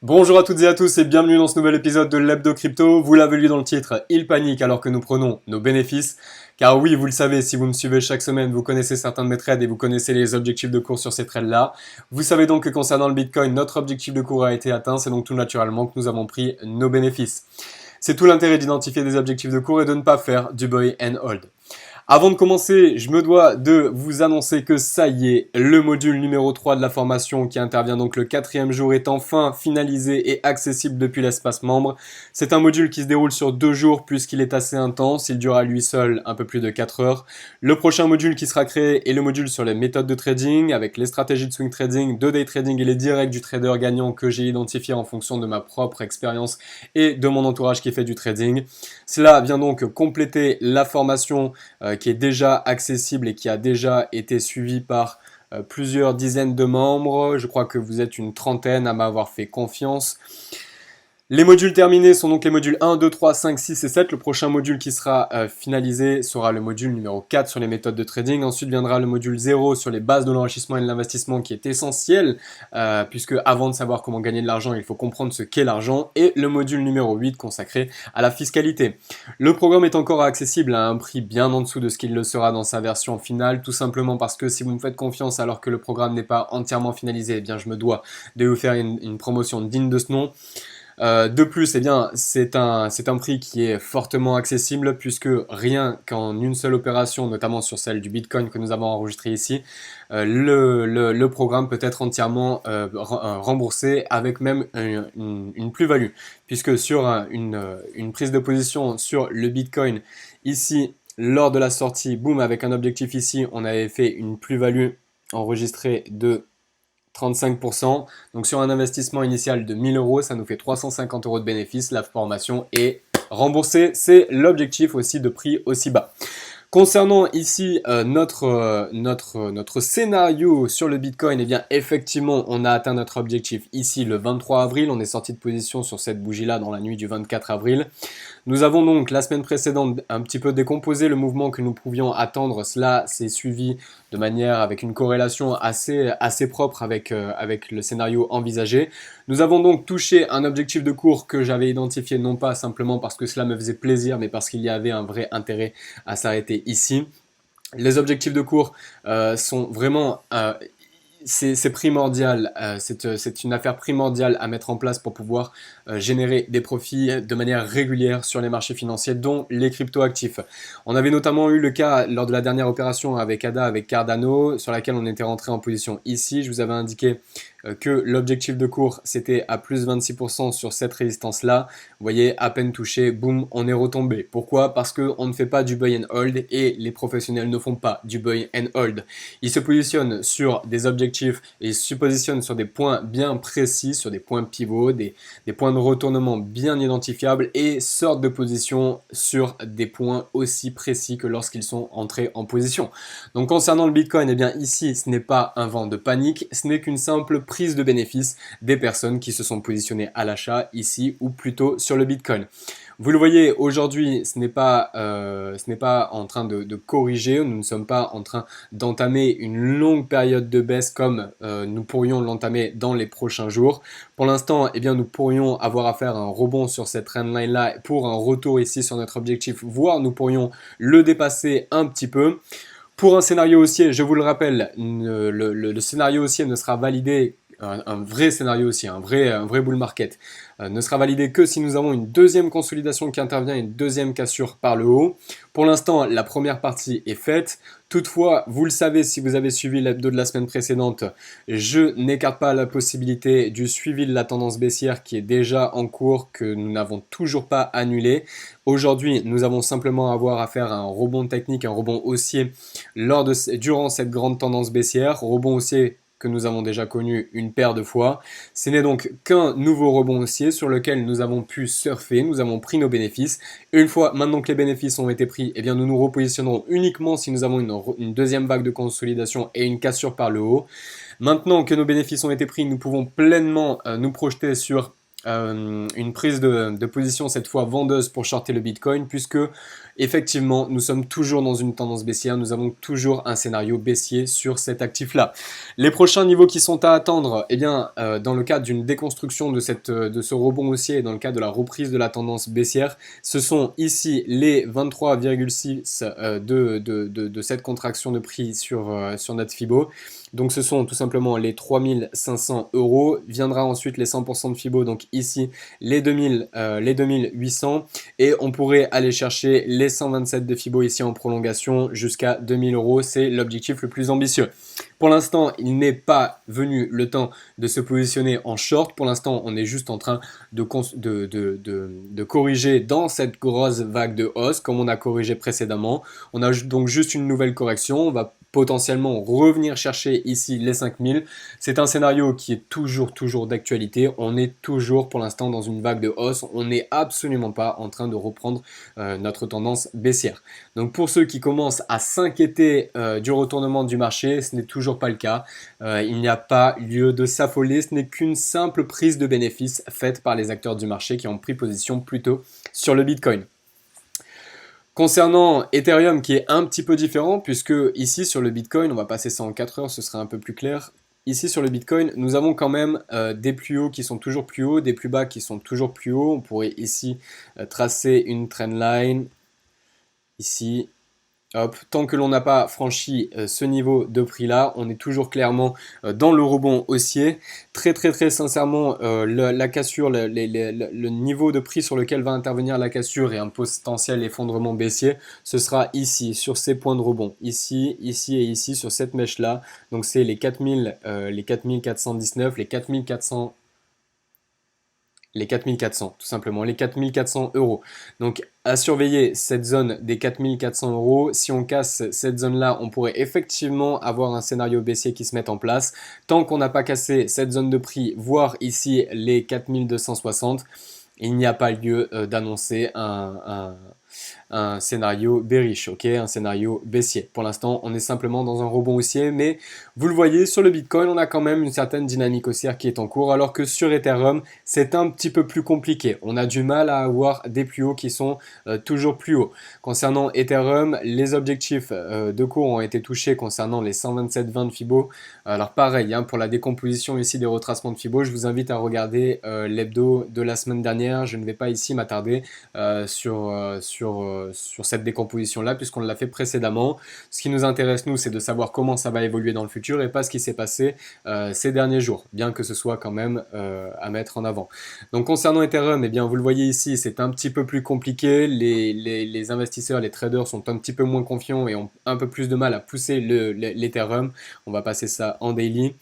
Bonjour à toutes et à tous et bienvenue dans ce nouvel épisode de l'Hebdo Crypto. Vous l'avez lu dans le titre, il panique alors que nous prenons nos bénéfices. Car oui, vous le savez, si vous me suivez chaque semaine, vous connaissez certains de mes trades et vous connaissez les objectifs de cours sur ces trades-là. Vous savez donc que concernant le Bitcoin, notre objectif de cours a été atteint, c'est donc tout naturellement que nous avons pris nos bénéfices. C'est tout l'intérêt d'identifier des objectifs de cours et de ne pas faire du buy and hold. Avant de commencer, je me dois de vous annoncer que ça y est, le module numéro 3 de la formation qui intervient donc le 4e jour est enfin finalisé et accessible depuis l'espace membre. C'est un module qui se déroule sur 2 jours puisqu'il est assez intense, il dure à lui seul un peu plus de 4 heures. Le prochain module qui sera créé est le module sur les méthodes de trading avec les stratégies de swing trading, de day trading et les directs du trader gagnant que j'ai identifié en fonction de ma propre expérience et de mon entourage qui fait du trading. Cela vient donc compléter la formation qui est déjà accessible et qui a déjà été suivi par plusieurs dizaines de membres. Je crois que vous êtes une trentaine à m'avoir fait confiance. Les modules terminés sont donc les modules 1, 2, 3, 5, 6 et 7. Le prochain module qui sera finalisé sera le module numéro 4 sur les méthodes de trading. Ensuite viendra le module 0 sur les bases de l'enrichissement et de l'investissement qui est essentiel puisque avant de savoir comment gagner de l'argent, il faut comprendre ce qu'est l'argent. Et le module numéro 8 consacré à la fiscalité. Le programme est encore accessible à un prix bien en dessous de ce qu'il le sera dans sa version finale, tout simplement parce que si vous me faites confiance alors que le programme n'est pas entièrement finalisé, eh bien je me dois de vous faire une promotion digne de ce nom. De plus, eh bien, c'est un prix qui est fortement accessible puisque rien qu'en une seule opération, notamment sur celle du Bitcoin que nous avons enregistré ici, le programme peut être entièrement remboursé avec même une plus-value. Puisque sur une prise de position sur le Bitcoin, ici, lors de la sortie, boum, avec un objectif ici, on avait fait une plus-value enregistrée de 35%. Donc sur un investissement initial de 1000 euros, ça nous fait 350 euros de bénéfice. La formation est remboursée. C'est l'objectif aussi de prix aussi bas. Concernant ici notre scénario sur le Bitcoin, eh bien effectivement on a atteint notre objectif ici le 23 avril. On est sorti de position sur cette bougie-là dans la nuit du 24 avril. Nous avons donc la semaine précédente un petit peu décomposé le mouvement que nous pouvions attendre. Cela s'est suivi de manière avec une corrélation assez propre avec le scénario envisagé. Nous avons donc touché un objectif de cours que j'avais identifié non pas simplement parce que cela me faisait plaisir, mais parce qu'il y avait un vrai intérêt à s'arrêter ici. Les objectifs de cours sont vraiment c'est primordial, c'est une affaire primordiale à mettre en place pour pouvoir générer des profits de manière régulière sur les marchés financiers, dont les cryptoactifs. On avait notamment eu le cas lors de la dernière opération avec ADA, avec Cardano, sur laquelle on était rentré en position ici. Je vous avais indiqué que l'objectif de cours c'était à plus 26% sur cette résistance-là. Vous voyez, à peine touché, boum, on est retombé. Pourquoi? Parce qu'on ne fait pas du buy and hold et les professionnels ne font pas du buy and hold. Ils se positionnent sur des objectifs et ils se positionnent sur des points bien précis, sur des points pivots, des points de retournement bien identifiables et sortent de position sur des points aussi précis que lorsqu'ils sont entrés en position. Donc concernant le Bitcoin, eh bien ici ce n'est pas un vent de panique, ce n'est qu'une simple prise de bénéfice des personnes qui se sont positionnées à l'achat ici ou plutôt sur le Bitcoin. Vous le voyez, aujourd'hui, ce n'est pas en train de corriger, nous ne sommes pas en train d'entamer une longue période de baisse comme nous pourrions l'entamer dans les prochains jours. Pour l'instant, eh bien, nous pourrions avoir à faire un rebond sur cette trendline-là pour un retour ici sur notre objectif, voire nous pourrions le dépasser un petit peu. Pour un scénario haussier, je vous le rappelle, le scénario haussier ne sera validé, un vrai scénario haussier, un vrai bull market, ne sera validé que si nous avons une deuxième consolidation qui intervient, une deuxième cassure par le haut. Pour l'instant, la première partie est faite. Toutefois, vous le savez, si vous avez suivi l'hebdo de la semaine précédente, je n'écarte pas la possibilité du suivi de la tendance baissière qui est déjà en cours, que nous n'avons toujours pas annulé. Aujourd'hui, nous avons simplement à avoir à faire un rebond technique, un rebond haussier durant cette grande tendance baissière, rebond haussier que nous avons déjà connu une paire de fois. Ce n'est donc qu'un nouveau rebond haussier sur lequel nous avons pu surfer, nous avons pris nos bénéfices. Une fois maintenant que les bénéfices ont été pris, eh bien nous nous repositionnerons uniquement si nous avons une deuxième vague de consolidation et une cassure par le haut. Maintenant que nos bénéfices ont été pris, nous pouvons pleinement nous projeter sur une prise de position cette fois vendeuse pour shorter le Bitcoin, puisque effectivement nous sommes toujours dans une tendance baissière, nous avons toujours un scénario baissier sur cet actif-là. Les prochains niveaux qui sont à attendre, eh bien, dans le cadre d'une déconstruction de ce rebond haussier et dans le cadre de la reprise de la tendance baissière, ce sont ici les 23,6 de cette contraction de prix sur notre Fibo. Donc ce sont tout simplement les 3500 euros, viendra ensuite les 100% de Fibo, donc ici les 2800, et on pourrait aller chercher les 127 de Fibo ici en prolongation jusqu'à 2000 euros, c'est l'objectif le plus ambitieux. Pour l'instant, il n'est pas venu le temps de se positionner en short. Pour l'instant, on est juste en train de corriger dans cette grosse vague de hausse, comme on a corrigé précédemment. On a donc juste une nouvelle correction. On va potentiellement revenir chercher ici les 5000. C'est un scénario qui est toujours d'actualité. On est toujours pour l'instant dans une vague de hausse. On n'est absolument pas en train de reprendre notre tendance baissière. Donc pour ceux qui commencent à s'inquiéter du retournement du marché, ce n'est toujours pas le cas. Il n'y a pas lieu de s'affoler. Ce n'est qu'une simple prise de bénéfice faite par les acteurs du marché qui ont pris position plutôt sur le Bitcoin. Concernant Ethereum, qui est un petit peu différent, puisque ici sur le Bitcoin, on va passer ça en 4 heures, ce serait un peu plus clair. Ici sur le Bitcoin, nous avons quand même des plus hauts qui sont toujours plus hauts, des plus bas qui sont toujours plus hauts. On pourrait ici tracer une trendline, ici. Hop, tant que l'on n'a pas franchi ce niveau de prix là, on est toujours clairement dans le rebond haussier. Très sincèrement, la cassure, le niveau de prix sur lequel va intervenir la cassure et un potentiel effondrement baissier, ce sera ici, sur ces points de rebond. Ici et ici, sur cette mèche là. Donc c'est les 4419, les 4400, tout simplement, les 4400 euros. Donc, à surveiller cette zone des 4400 euros. Si on casse cette zone-là, on pourrait effectivement avoir un scénario baissier qui se mette en place. Tant qu'on n'a pas cassé cette zone de prix, voire ici les 4260, il n'y a pas lieu d'annoncer un scénario bearish, ok, un scénario baissier. Pour l'instant, on est simplement dans un rebond haussier, mais vous le voyez, sur le Bitcoin, on a quand même une certaine dynamique haussière qui est en cours, alors que sur Ethereum, c'est un petit peu plus compliqué. On a du mal à avoir des plus hauts qui sont toujours plus hauts. Concernant Ethereum, les objectifs de cours ont été touchés concernant les 127,20 de Fibo. Alors pareil, hein, pour la décomposition ici des retracements de Fibo, je vous invite à regarder l'hebdo de la semaine dernière. Je ne vais pas ici m'attarder sur cette décomposition-là, puisqu'on l'a fait précédemment. Ce qui nous intéresse, nous, c'est de savoir comment ça va évoluer dans le futur et pas ce qui s'est passé ces derniers jours, bien que ce soit quand même à mettre en avant. Donc concernant Ethereum, eh bien, vous le voyez ici, c'est un petit peu plus compliqué. Les investisseurs, les traders sont un petit peu moins confiants et ont un peu plus de mal à pousser l'Ethereum. On va passer ça en daily.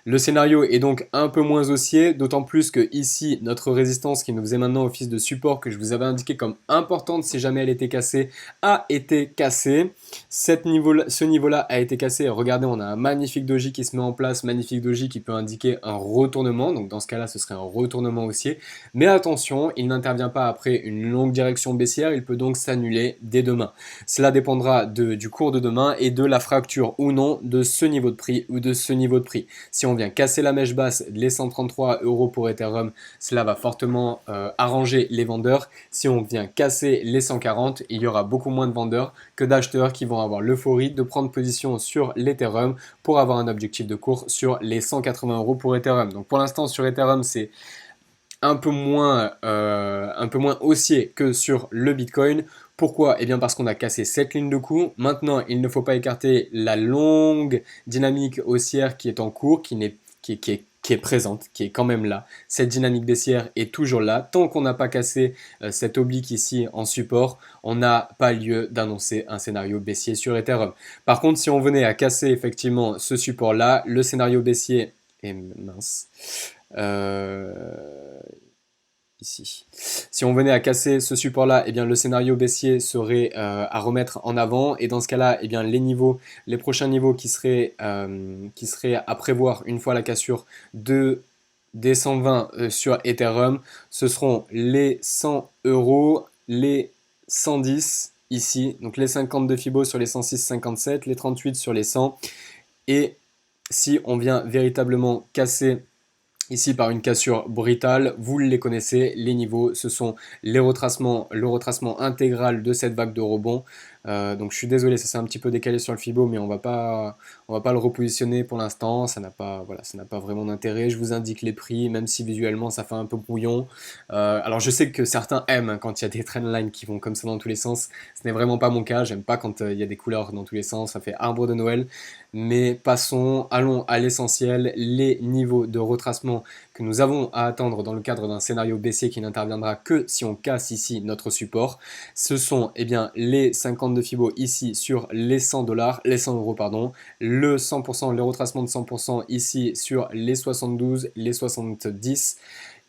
Le scénario est donc un peu moins haussier, d'autant plus que ici, notre résistance qui nous faisait maintenant office de support, que je vous avais indiqué comme importante si jamais elle était cassée, a été cassée. Ce niveau-là a été cassé. Regardez, on a un magnifique doji qui se met en place, magnifique doji qui peut indiquer un retournement. Donc dans ce cas-là, ce serait un retournement haussier. Mais attention, il n'intervient pas après une longue direction baissière, il peut donc s'annuler dès demain. Cela dépendra du cours de demain et de la fracture ou non de ce niveau de prix ou de ce niveau de prix. Si on vient casser la mèche basse, les 133 euros pour Ethereum, cela va fortement arranger les vendeurs. Si on vient casser les 140, il y aura beaucoup moins de vendeurs que d'acheteurs qui vont avoir l'euphorie de prendre position sur l'Ethereum pour avoir un objectif de cours sur les 180 euros pour Ethereum. Donc pour l'instant sur Ethereum, c'est un peu moins haussier que sur le Bitcoin. Pourquoi? Eh bien parce qu'on a cassé cette ligne de coup. Maintenant, il ne faut pas écarter la longue dynamique haussière qui est en cours, qui est présente, qui est quand même là. Cette dynamique baissière est toujours là. Tant qu'on n'a pas cassé cet oblique ici en support, on n'a pas lieu d'annoncer un scénario baissier sur Ethereum. Par contre, si on venait à casser effectivement ce support-là, le scénario baissier est mince. Ici. Si on venait à casser ce support-là, eh bien le scénario baissier serait à remettre en avant. Et dans ce cas-là, eh bien les prochains niveaux qui seraient à prévoir une fois la cassure des 120 sur Ethereum, ce seront les 100 euros, les 110 ici, donc les 50 de Fibo sur les 106,57, les 38 sur les 100. Et si on vient véritablement casser ici par une cassure brutale. Vous les connaissez, les niveaux, ce sont les retracements, le retracement intégral de cette vague de rebond. Donc je suis désolé, ça s'est un petit peu décalé sur le Fibo, mais on va pas le repositionner pour l'instant. Ça n'a pas, voilà, ça n'a pas vraiment d'intérêt. Je vous indique les prix, même si visuellement ça fait un peu brouillon. Alors je sais que certains aiment hein, quand il y a des trendlines qui vont comme ça dans tous les sens. Ce n'est vraiment pas mon cas. J'aime pas quand il y a des couleurs dans tous les sens. Ça fait arbre de Noël. Mais passons, allons à l'essentiel, les niveaux de retracement que nous avons à attendre dans le cadre d'un scénario baissier qui n'interviendra que si on casse ici notre support. Ce sont eh bien, les 50 de Fibo ici sur les 100 dollars, les 100 euros pardon, le 100%, le retracement de 100% ici sur les 72, les 70.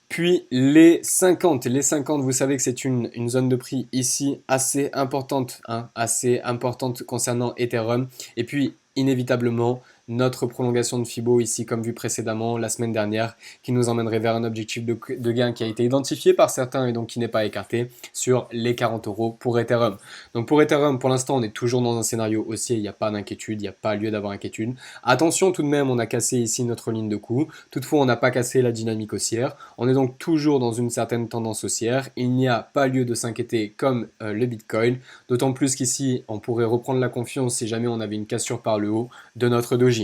Puis les 50. Les 50, vous savez que c'est une zone de prix ici assez importante, hein, assez importante concernant Ethereum. Et puis inévitablement notre prolongation de Fibo ici comme vu précédemment la semaine dernière qui nous emmènerait vers un objectif de gain qui a été identifié par certains et donc qui n'est pas écarté sur les 40 euros pour Ethereum. Donc pour Ethereum pour l'instant on est toujours dans un scénario haussier, il n'y a pas d'inquiétude, il n'y a pas lieu d'avoir inquiétude. Attention tout de même, on a cassé ici notre ligne de coup, toutefois on n'a pas cassé la dynamique haussière, on est donc toujours dans une certaine tendance haussière, il n'y a pas lieu de s'inquiéter comme le Bitcoin, d'autant plus qu'ici on pourrait reprendre la confiance si jamais on avait une cassure par le haut de notre doji.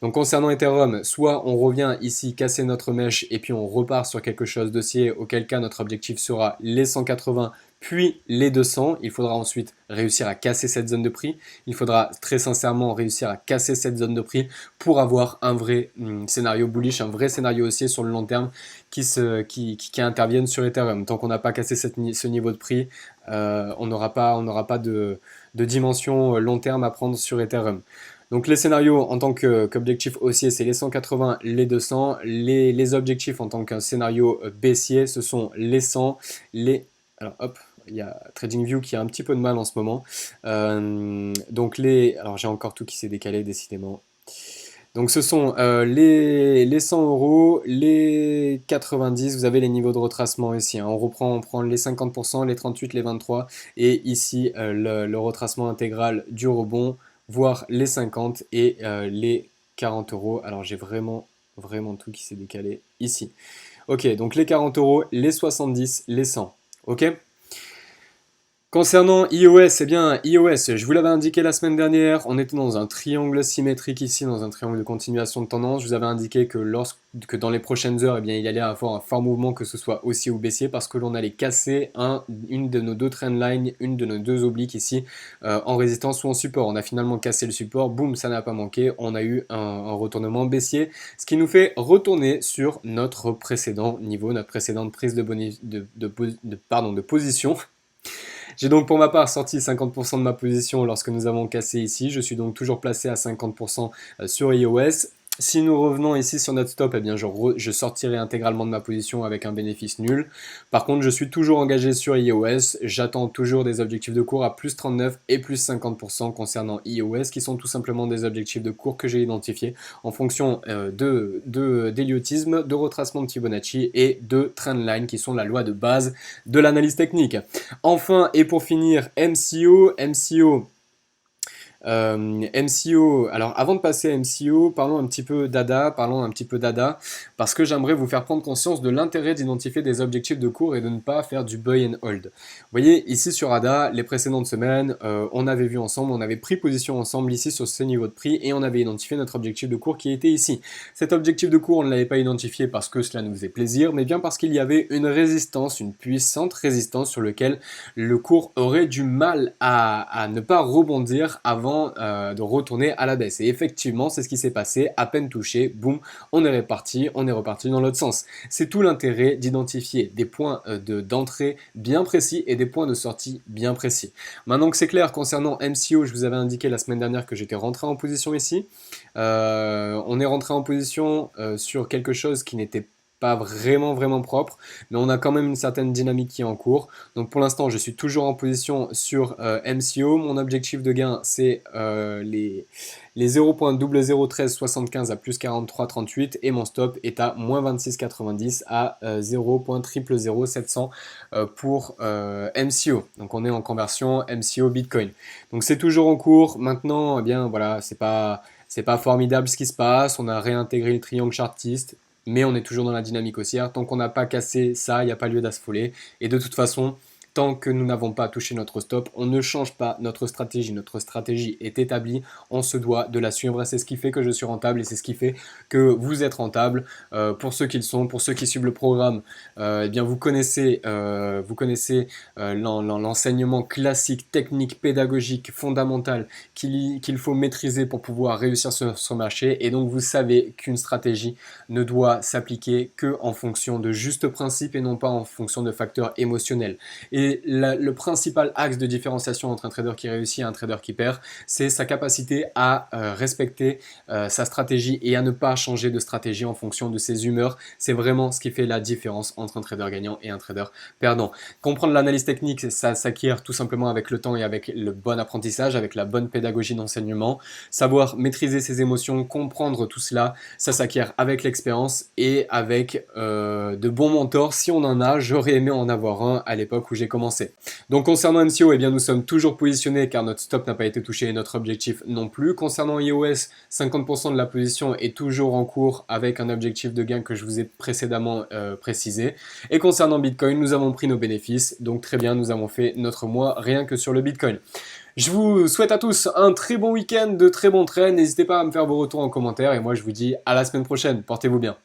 Donc concernant Ethereum, soit on revient ici casser notre mèche et puis on repart sur quelque chose d'haussier, auquel cas notre objectif sera les 180 puis les 200. Il faudra ensuite réussir à casser cette zone de prix. Il faudra très sincèrement réussir à casser cette zone de prix pour avoir un vrai scénario bullish, un vrai scénario haussier sur le long terme qui intervienne sur Ethereum. Tant qu'on n'a pas cassé ce niveau de prix, on n'aura pas de dimension long terme à prendre sur Ethereum. Donc les scénarios en tant qu'objectif haussier, c'est les 180, les 200. Les objectifs en tant qu'un scénario baissier, ce sont les 100, les... Alors hop, il y a TradingView qui a un petit peu de mal en ce moment. Donc les... Alors j'ai encore tout qui s'est décalé décidément. Donc ce sont les 100 euros, les 90, vous avez les niveaux de retracement ici. Hein. On prend les 50%, les 38, les 23 et ici le retracement intégral du rebond, voire les 50 et les 40 euros. Alors j'ai vraiment tout qui s'est décalé ici. Ok, donc les 40 euros, les 70, les 100. Ok? Concernant iOS, eh bien iOS, je vous l'avais indiqué la semaine dernière, on était dans un triangle symétrique ici, dans un triangle de continuation de tendance. Je vous avais indiqué que dans les prochaines heures, eh bien, il allait avoir un fort mouvement, que ce soit haussier ou baissier, parce que l'on allait casser une de nos deux trendlines, une de nos deux obliques ici, en résistance ou en support. On a finalement cassé le support, boum, ça n'a pas manqué, on a eu un retournement baissier, ce qui nous fait retourner sur notre précédent niveau, notre précédente prise de position. J'ai donc pour ma part sorti 50% de ma position lorsque nous avons cassé ici. Je suis donc toujours placé à 50% sur iOS. Si nous revenons ici sur notre stop, eh bien je sortirai intégralement de ma position avec un bénéfice nul. Par contre, je suis toujours engagé sur iOS. J'attends toujours des objectifs de cours à plus 39 et plus 50% concernant iOS, qui sont tout simplement des objectifs de cours que j'ai identifiés en fonction d'héliotisme, de retracement de Fibonacci et de trendline, qui sont la loi de base de l'analyse technique. Enfin, et pour finir, MCO, alors avant de passer à MCO, parlons un petit peu d'ADA, parce que j'aimerais vous faire prendre conscience de l'intérêt d'identifier des objectifs de cours et de ne pas faire du buy and hold. Vous voyez, ici sur ADA, les précédentes semaines, on avait vu ensemble, on avait pris position ensemble ici sur ce niveau de prix et on avait identifié notre objectif de cours qui était ici. Cet objectif de cours, on ne l'avait pas identifié parce que cela nous faisait plaisir, mais bien parce qu'il y avait une résistance, une puissante résistance sur laquelle le cours aurait du mal à ne pas rebondir avant de retourner à la baisse. Et effectivement, c'est ce qui s'est passé, à peine touché, boum, on est reparti dans l'autre sens. C'est tout l'intérêt d'identifier des points d'entrée bien précis et des points de sortie bien précis. Maintenant que c'est clair, concernant MCO, je vous avais indiqué la semaine dernière que j'étais rentré en position ici. On est rentré en position sur quelque chose qui n'était pas vraiment propre, mais on a quand même une certaine dynamique qui est en cours. Donc pour l'instant, je suis toujours en position sur MCO. Mon objectif de gain, c'est les 0.001375 à plus 43,38 et mon stop est à moins 26,90 à 0.000700 pour MCO. Donc on est en conversion MCO Bitcoin. Donc c'est toujours en cours. Maintenant, eh bien voilà, c'est pas formidable ce qui se passe. On a réintégré le triangle chartiste. mais on est toujours dans la dynamique haussière. Tant qu'on n'a pas cassé ça, il n'y a pas lieu d'affoler. Et de toute façon, tant que nous n'avons pas touché notre stop, on ne change pas notre stratégie. Notre stratégie est établie, on se doit de la suivre et c'est ce qui fait que je suis rentable et c'est ce qui fait que vous êtes rentable. Pour ceux qui le sont, pour ceux qui suivent le programme, eh bien vous connaissez l'enseignement classique, technique, pédagogique, fondamental qu'il faut maîtriser pour pouvoir réussir sur ce marché. Et donc vous savez qu'une stratégie ne doit s'appliquer que en fonction de justes principes et non pas en fonction de facteurs émotionnels. Et le principal axe de différenciation entre un trader qui réussit et un trader qui perd, c'est sa capacité à respecter sa stratégie et à ne pas changer de stratégie en fonction de ses humeurs. C'est vraiment ce qui fait la différence entre un trader gagnant et un trader perdant. Comprendre l'analyse technique, ça s'acquiert tout simplement avec le temps et avec le bon apprentissage, avec la bonne pédagogie d'enseignement. Savoir maîtriser ses émotions, comprendre tout cela, ça s'acquiert avec l'expérience et avec de bons mentors. Si on en a, j'aurais aimé en avoir un à l'époque où j'ai commencé. Donc concernant MCO, eh bien, nous sommes toujours positionnés car notre stop n'a pas été touché et notre objectif non plus. Concernant iOS, 50% de la position est toujours en cours avec un objectif de gain que je vous ai précédemment précisé. Et concernant Bitcoin, nous avons pris nos bénéfices. Donc très bien, nous avons fait notre mois rien que sur le Bitcoin. Je vous souhaite à tous un très bon week-end, de très bons trades. N'hésitez pas à me faire vos retours en commentaire et moi je vous dis à la semaine prochaine. Portez-vous bien.